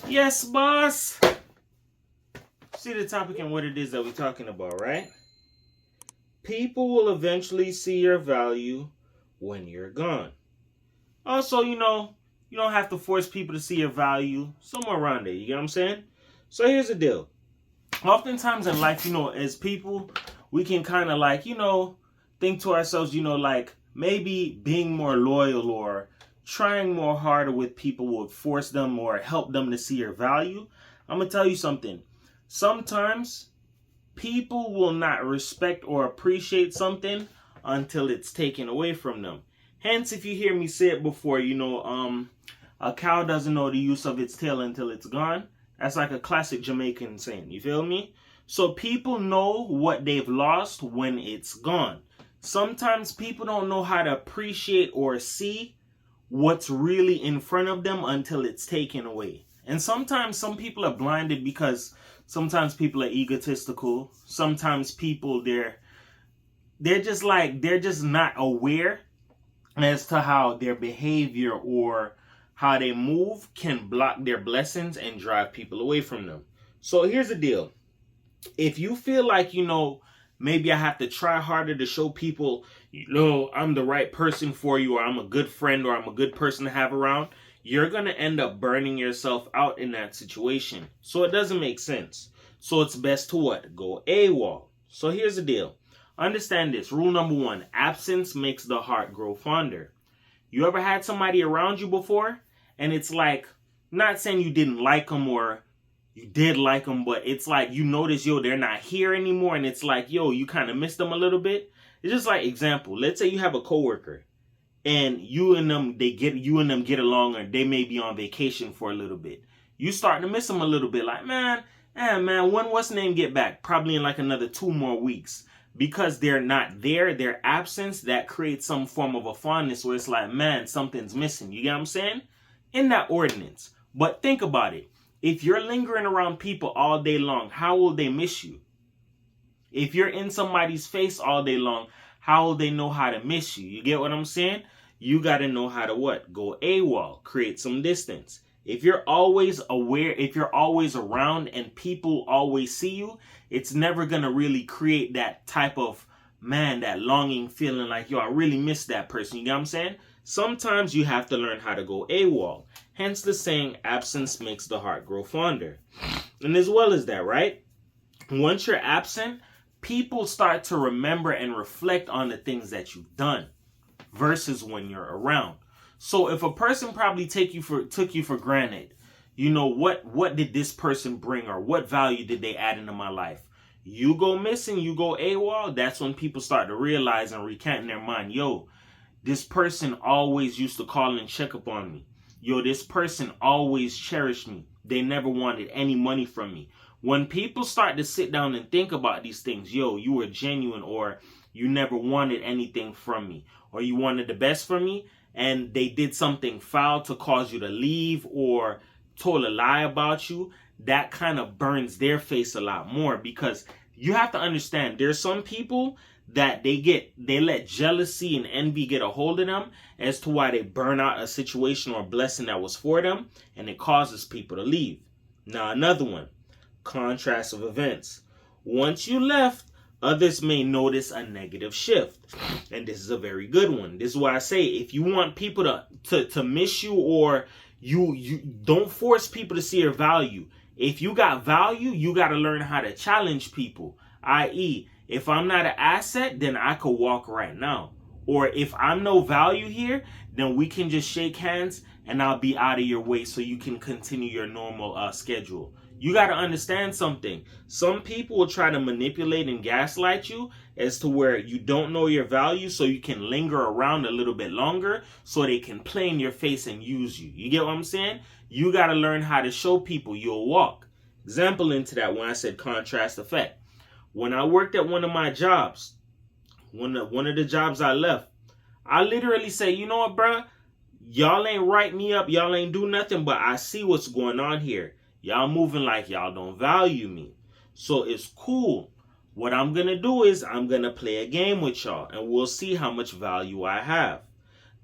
Yes, boss. See the topic and what it is that we're talking about, right? People will eventually see your value when you're gone. Also, you don't have to force people to see your value. Somewhere around there, you get what I'm saying? So here's the deal. Oftentimes in life, as people, we can kind of think to ourselves, maybe being more loyal or trying more harder with people would force them or help them to see your value. I'm going to tell you something. Sometimes people will not respect or appreciate something until it's taken away from them. Hence, if you hear me say it before, a cow doesn't know the use of its tail until it's gone. That's like a classic Jamaican saying. You feel me? So people know what they've lost when it's gone. Sometimes people don't know how to appreciate or see what's really in front of them until it's taken away. And sometimes some people are blinded because sometimes people are egotistical. Sometimes people they're just not aware as to how their behavior or how they move can block their blessings and drive people away from them. So here's the deal. If you feel like, maybe I have to try harder to show people, I'm the right person for you, or I'm a good friend, or I'm a good person to have around, you're going to end up burning yourself out in that situation. So it doesn't make sense. So it's best to what? Go AWOL. So here's the deal. Understand this. Rule number 1, absence makes the heart grow fonder. You ever had somebody around you before? And it's like, not saying you didn't like them or you did like them, but it's like you notice, they're not here anymore. And it's like, you kind of miss them a little bit. It's just like, example, let's say you have a coworker and you and them get along, or they may be on vacation for a little bit. You start to miss them a little bit. Like, man, when what's name get back? Probably in like another 2 more weeks. Because they're not there, their absence, that creates some form of a fondness where it's like, man, something's missing. You get what I'm saying? In that ordinance. But think about it. If you're lingering around people all day long, how will they miss you? If you're in somebody's face all day long, how will they know how to miss you? You get what I'm saying? You got to know how to what? Go AWOL. Create some distance. If you're always aware, if you're always around and people always see you, it's never going to really create that type of, that longing feeling like, I really miss that person. You get what I'm saying? Sometimes you have to learn how to go AWOL. Hence the saying, absence makes the heart grow fonder. And as well as that, right? Once you're absent, people start to remember and reflect on the things that you've done versus when you're around. So if a person probably took you for granted, what did this person bring, or what value did they add into my life? You go missing, you go AWOL, that's when people start to realize and recant in their mind, this person always used to call and check up on me. This person always cherished me. They never wanted any money from me. When people start to sit down and think about these things, you were genuine, or you never wanted anything from me, or you wanted the best from me, and they did something foul to cause you to leave or told a lie about you, that kind of burns their face a lot more. Because you have to understand, there's some people that they let jealousy and envy get a hold of them as to why they burn out a situation or a blessing that was for them, and it causes people to leave. Now another one, contrast of events. Once you left, others may notice a negative shift. And this is a very good one. This is why I say, if you want people to miss you, or you don't force people to see your value. If you got value, you got to learn how to challenge people. I.e., if I'm not an asset, then I could walk right now. Or if I'm no value here, then we can just shake hands and I'll be out of your way so you can continue your normal schedule. You got to understand something. Some people will try to manipulate and gaslight you as to where you don't know your value, so you can linger around a little bit longer so they can play in your face and use you. You get what I'm saying? You got to learn how to show people you'll walk. Example into that, when I said contrast effect. When I worked at one of my jobs, one of the jobs I left, I literally say, you know what, bruh? Y'all ain't write me up. Y'all ain't do nothing, but I see what's going on here. Y'all moving like y'all don't value me. So it's cool. What I'm going to do is I'm going to play a game with y'all, and we'll see how much value I have.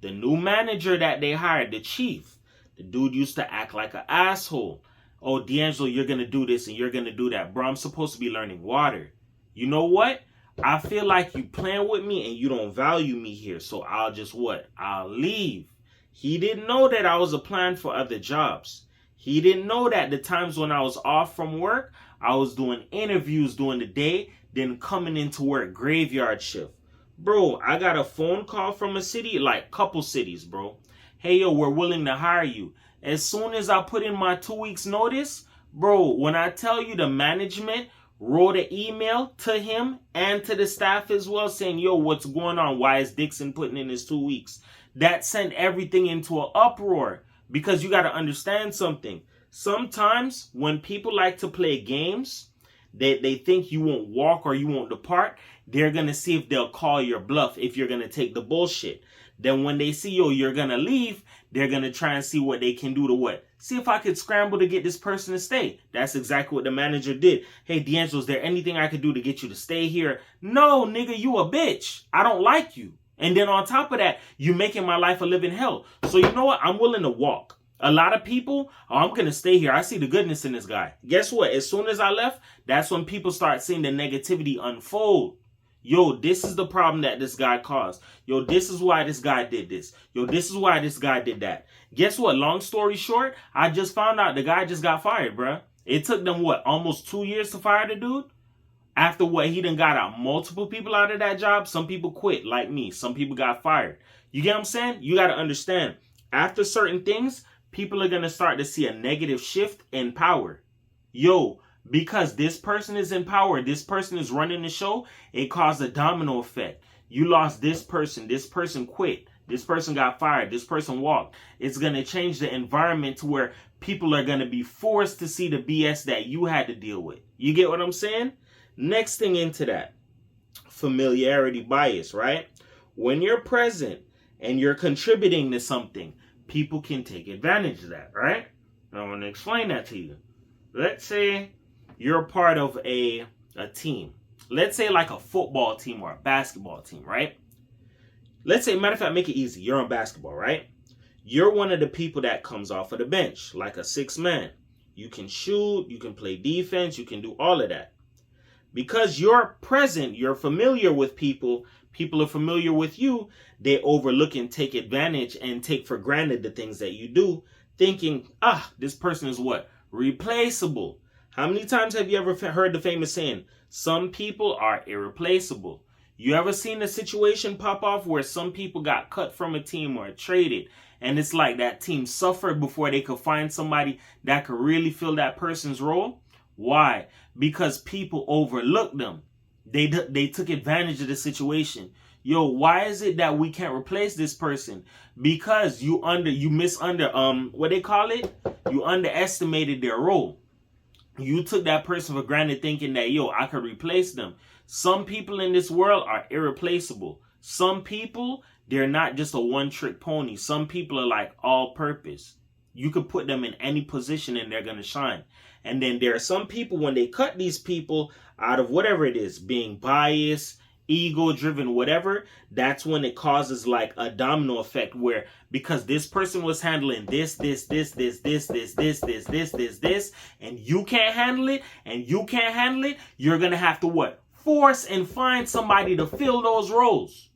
The new manager that they hired, the chief, the dude used to act like an asshole. oh, D'Angelo, you're going to do this and you're going to do that. Bro, I'm supposed to be learning water. You know what? I feel like you playing with me and you don't value me here. So I'll just what? I'll leave. He didn't know that I was applying for other jobs. He didn't know that the times when I was off from work, I was doing interviews during the day, then coming into work graveyard shift. Bro, I got a phone call from a city, like couple cities, bro. Hey, yo, we're willing to hire you. As soon as I put in my 2 weeks notice, bro, when I tell you the management wrote an email to him and to the staff as well saying, yo, what's going on? Why is Dixon putting in his 2 weeks? That sent everything into an uproar because you got to understand something. Sometimes when people like to play games, they think you won't walk or you won't depart. They're going to see if they'll call your bluff if you're going to take the bullshit. Then when they see, yo, you're going to leave, they're going to try and see what they can do to what? See if I could scramble to get this person to stay. That's exactly what the manager did. Hey, D'Angelo, is there anything I could do to get you to stay here? No, nigga, you a bitch. I don't like you. And then on top of that, you making my life a living hell. So you know what? I'm willing to walk. A lot of people, oh, I'm going to stay here. I see the goodness in this guy. Guess what? As soon as I left, that's when people start seeing the negativity unfold. Yo, this is the problem that this guy caused. Yo, this is why this guy did this. Yo, this is why this guy did that. Guess what? Long story short, I just found out the guy just got fired, bruh. It took them, what, almost 2 years to fire the dude? After what, he done got out multiple people out of that job. Some people quit, like me. Some people got fired. You get what I'm saying? You got to understand. After certain things, people are going to start to see a negative shift in power. Yo, because this person is in power, this person is running the show, it caused a domino effect. You lost this person quit, this person got fired, this person walked. It's going to change the environment to where people are going to be forced to see the BS that you had to deal with. You get what I'm saying? Next thing into that, familiarity bias, right? When you're present and you're contributing to something, people can take advantage of that, right? I want to explain that to you. Let's say you're part of a team. Let's say like a football team or a basketball team, right? Let's say, matter of fact, make it easy. You're on basketball, right? You're one of the people that comes off of the bench, like a 6-man. You can shoot, you can play defense, you can do all of that. Because you're present, you're familiar with people, people are familiar with you, they overlook and take advantage and take for granted the things that you do, thinking, this person is what? Replaceable. How many times have you ever heard the famous saying, some people are irreplaceable? You ever seen a situation pop off where some people got cut from a team or traded, and it's like that team suffered before they could find somebody that could really fill that person's role? Why? Because people overlooked them. They took advantage of the situation. Yo, why is it that we can't replace this person? Because you underestimated their role. You took that person for granted thinking that, yo, I could replace them. Some people in this world are irreplaceable. Some people, they're not just a one-trick pony. Some people are like all-purpose. You could put them in any position and they're going to shine. And then there are some people, when they cut these people out of whatever it is, being biased, ego-driven, whatever, that's when it causes like a domino effect where because this person was handling this, and you can't handle it, you're going to have to what? Force and find somebody to fill those roles.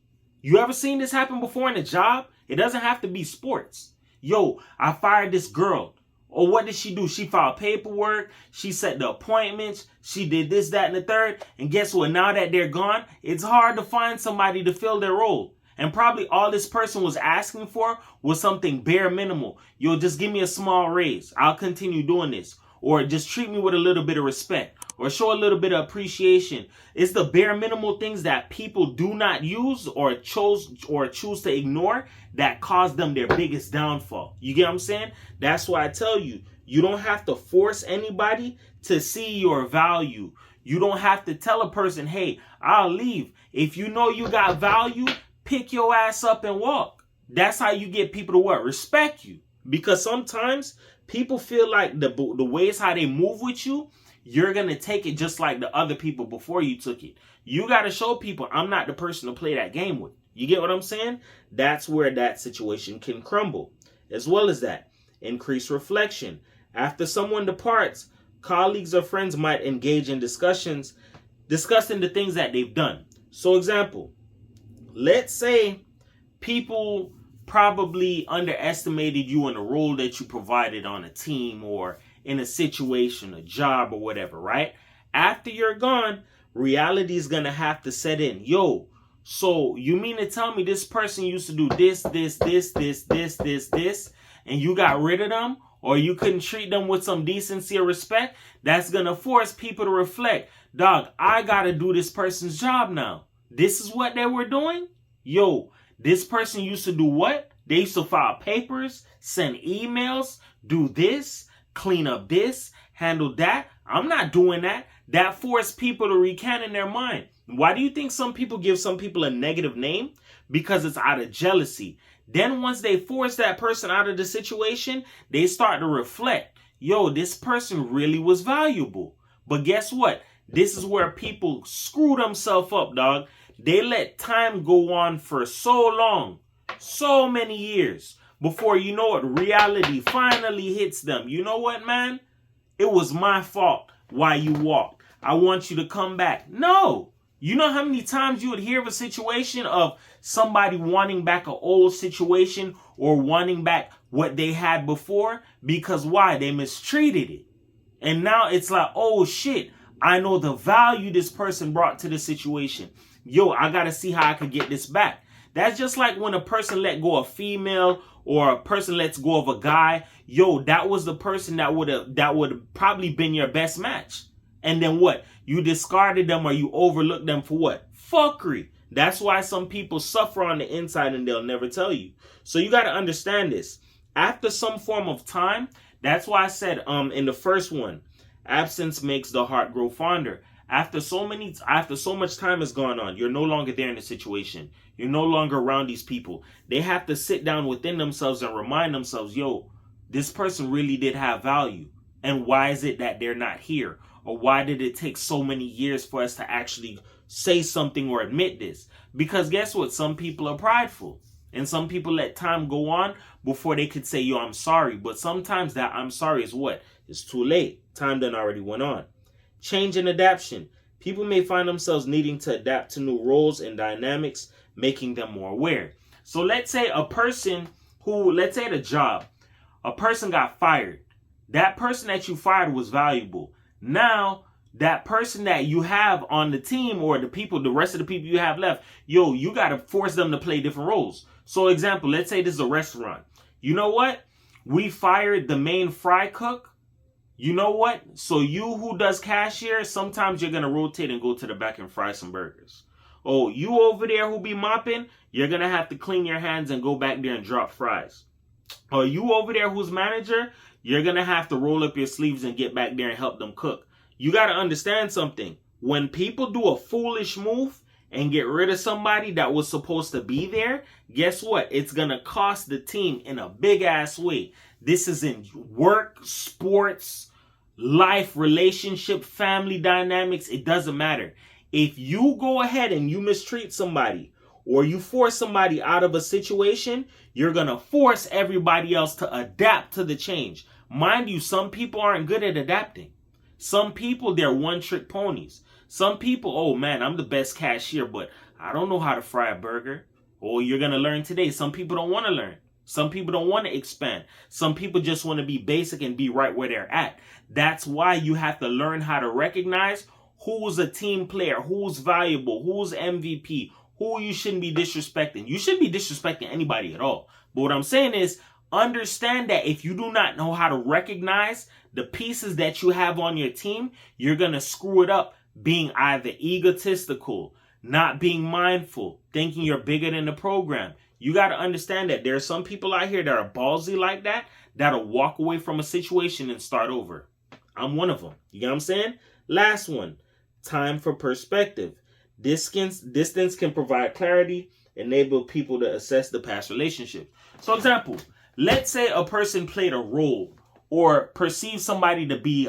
You ever seen this happen before in a job? It doesn't have to be sports. Yo, I fired this girl. Or what did she do? She filed paperwork. She set the appointments. She did this, that, and the third. And guess what? Now that they're gone, it's hard to find somebody to fill their role. And probably all this person was asking for was something bare minimal. Yo, just give me a small raise. I'll continue doing this. Or just treat me with a little bit of respect. Or show a little bit of appreciation. It's the bare minimal things that people do not use or choose to ignore that cause them their biggest downfall. You get what I'm saying? That's why I tell you, you don't have to force anybody to see your value. You don't have to tell a person, hey, I'll leave. If you know you got value, pick your ass up and walk. That's how you get people to what? Respect you. Because sometimes people feel like the ways how they move with you, you're going to take it just like the other people before you took it. You got to show people I'm not the person to play that game with. You get what I'm saying? That's where that situation can crumble. As well as that, increase reflection. After someone departs, colleagues or friends might engage in discussing the things that they've done. So example, let's say people probably underestimated you in the role that you provided on a team or in a situation, a job or whatever, right? After you're gone, reality is going to have to set in. Yo, so you mean to tell me this person used to do this, and you got rid of them? Or you couldn't treat them with some decency or respect? That's going to force people to reflect. Dog, I got to do this person's job now. This is what they were doing? Yo, this person used to do what? They used to file papers, send emails, do this, clean up this, handle that. I'm not doing that. That forced people to recant in their mind. Why do you think some people give some people a negative name? Because it's out of jealousy. Then once they force that person out of the situation, they start to reflect. Yo, this person really was valuable. But guess what? This is where people screw themselves up, dog. They let time go on for so long, so many years, before you know it, reality finally hits them. You know what, man? It was my fault why you walked. I want you to come back. No. You know how many times you would hear of a situation of somebody wanting back an old situation or wanting back what they had before? Because why? They mistreated it. And now it's like, oh shit, I know the value this person brought to the situation. Yo, I got to see how I could get this back. That's just like when a person let go of a female or a person lets go of a guy. Yo, that was the person that would probably been your best match. And then what? You discarded them or you overlooked them for what? Fuckery. That's why some people suffer on the inside and they'll never tell you. So you got to understand this. After some form of time, that's why I said in the first one, absence makes the heart grow fonder. After so much time has gone on, you're no longer there in the situation. You're no longer around these people. They have to sit down within themselves and remind themselves, yo, this person really did have value. And why is it that they're not here? Or why did it take so many years for us to actually say something or admit this? Because guess what? Some people are prideful. And some people let time go on before they could say, yo, I'm sorry. But sometimes that I'm sorry is what? It's too late. Time done already went on. Change and adaptation. People may find themselves needing to adapt to new roles and dynamics, making them more aware. So let's say let's say at a job, a person got fired. That person that you fired was valuable. Now, that person that you have on the team or the rest of the people you have left, yo, you got to force them to play different roles. So example, let's say this is a restaurant. You know what? We fired the main fry cook. You know what? So you who does cashier, sometimes you're going to rotate and go to the back and fry some burgers. Oh, you over there who be mopping, you're going to have to clean your hands and go back there and drop fries. Or you over there who's manager, you're going to have to roll up your sleeves and get back there and help them cook. You got to understand something. When people do a foolish move and get rid of somebody that was supposed to be there, guess what? It's going to cost the team in a big ass way. This is in work, sports, life, relationship, family dynamics. It doesn't matter. If you go ahead and you mistreat somebody or you force somebody out of a situation, you're going to force everybody else to adapt to the change. Mind you, some people aren't good at adapting. Some people, they're one-trick ponies. Some people, oh man, I'm the best cashier, but I don't know how to fry a burger. Oh, you're going to learn today. Some people don't want to learn. Some people don't want to expand. Some people just want to be basic and be right where they're at. That's why you have to learn how to recognize who's a team player, who's valuable, who's MVP, who you shouldn't be disrespecting. You shouldn't be disrespecting anybody at all. But what I'm saying is, understand that if you do not know how to recognize the pieces that you have on your team, you're going to screw it up being either egotistical, not being mindful, thinking you're bigger than the program. You got to understand that there are some people out here that are ballsy like that, that'll walk away from a situation and start over. I'm one of them. You get what I'm saying? Last one, time for perspective. Distance can provide clarity, enable people to assess the past relationship. So example, let's say a person played a role or perceived somebody to be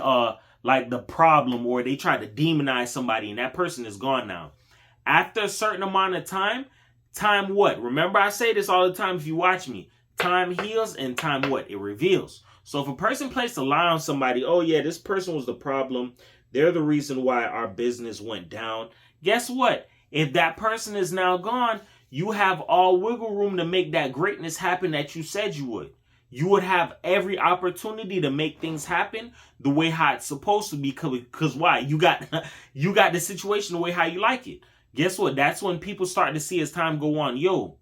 like the problem, or they try to demonize somebody and that person is gone now. After a certain amount of time what? Remember I say this all the time if you watch me. Time heals and time what? It reveals. So if a person placed a lie on somebody, oh yeah, this person was the problem, they're the reason why our business went down. Guess what? If that person is now gone, you have all wiggle room to make that greatness happen that you said you would. You would have every opportunity to make things happen the way how it's supposed to be. Because why? You got the situation the way how you like it. Guess what? That's when people start to see as time go on, yo,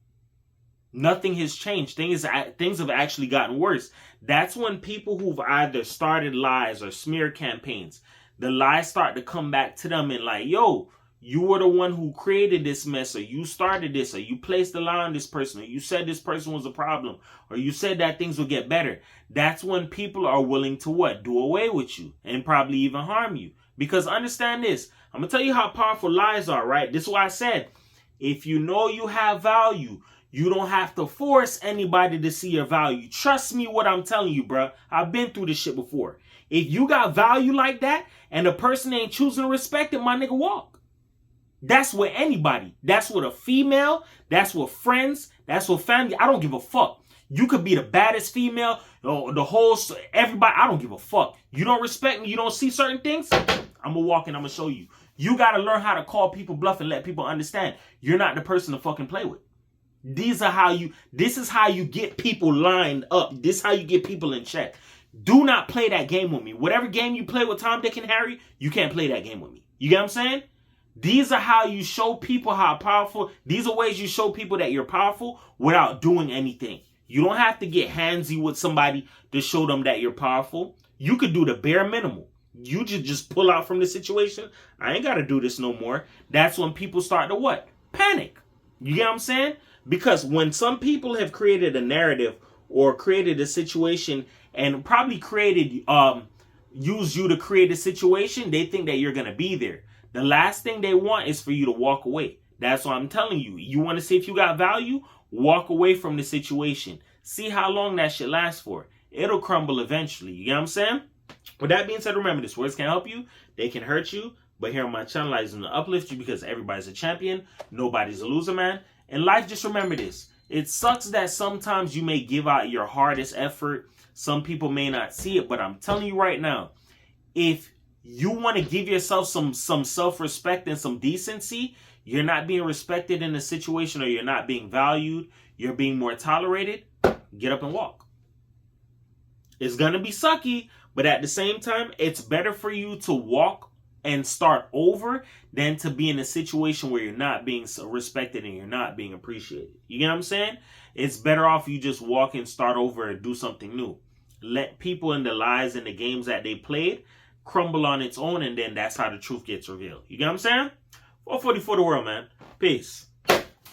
nothing has changed. Things have actually gotten worse. That's when people who've either started lies or smear campaigns, the lies start to come back to them and like, yo, you were the one who created this mess, or you started this, or you placed the lie on this person, or you said this person was a problem, or you said that things would get better. That's when people are willing to what? Do away with you and probably even harm you. Because understand this, I'm going to tell you how powerful lies are, right? This is why I said, if you know you have value, you don't have to force anybody to see your value. Trust me what I'm telling you, bro. I've been through this shit before. If you got value like that and the person ain't choosing to respect it, my nigga, walk. That's with anybody. That's with a female. That's with friends. That's with family. I don't give a fuck. You could be the baddest female, the whole, everybody. I don't give a fuck. You don't respect me. You don't see certain things. I'm going to walk and I'm going to show you. You got to learn how to call people bluff and let people understand you're not the person to fucking play with. This is how you get people lined up. This is how you get people in check. Do not play that game with me. Whatever game you play with Tom, Dick, and Harry, you can't play that game with me. You get what I'm saying? These are how you show people how powerful. These are ways you show people that you're powerful without doing anything. You don't have to get handsy with somebody to show them that you're powerful. You could do the bare minimum. You just pull out from the situation. I ain't got to do this no more. That's when people start to what? Panic. You get what I'm saying? Because when some people have created a narrative or created a situation and probably use you to create a situation, they think that you're going to be there. The last thing they want is for you to walk away. That's what I'm telling you. You want to see if you got value? Walk away from the situation. See how long that shit lasts for. It'll crumble eventually. You get what I'm saying? With that being said, remember this. Words can help you. They can hurt you. But here on my channel, I just want to uplift you because everybody's a champion. Nobody's a loser, man. In life, just remember this. It sucks that sometimes you may give out your hardest effort. Some people may not see it. But I'm telling you right now, if you want to give yourself some self-respect and some decency, you're not being respected in a situation or you're not being valued, you're being more tolerated, get up and walk. It's going to be sucky, but at the same time, it's better for you to walk and start over than to be in a situation where you're not being respected and you're not being appreciated. You get what I'm saying? It's better off you just walk and start over and do something new. Let people in the lies and the games that they played crumble on its own, and then that's how the truth gets revealed. You get what I'm saying? 444 the world, man. Peace.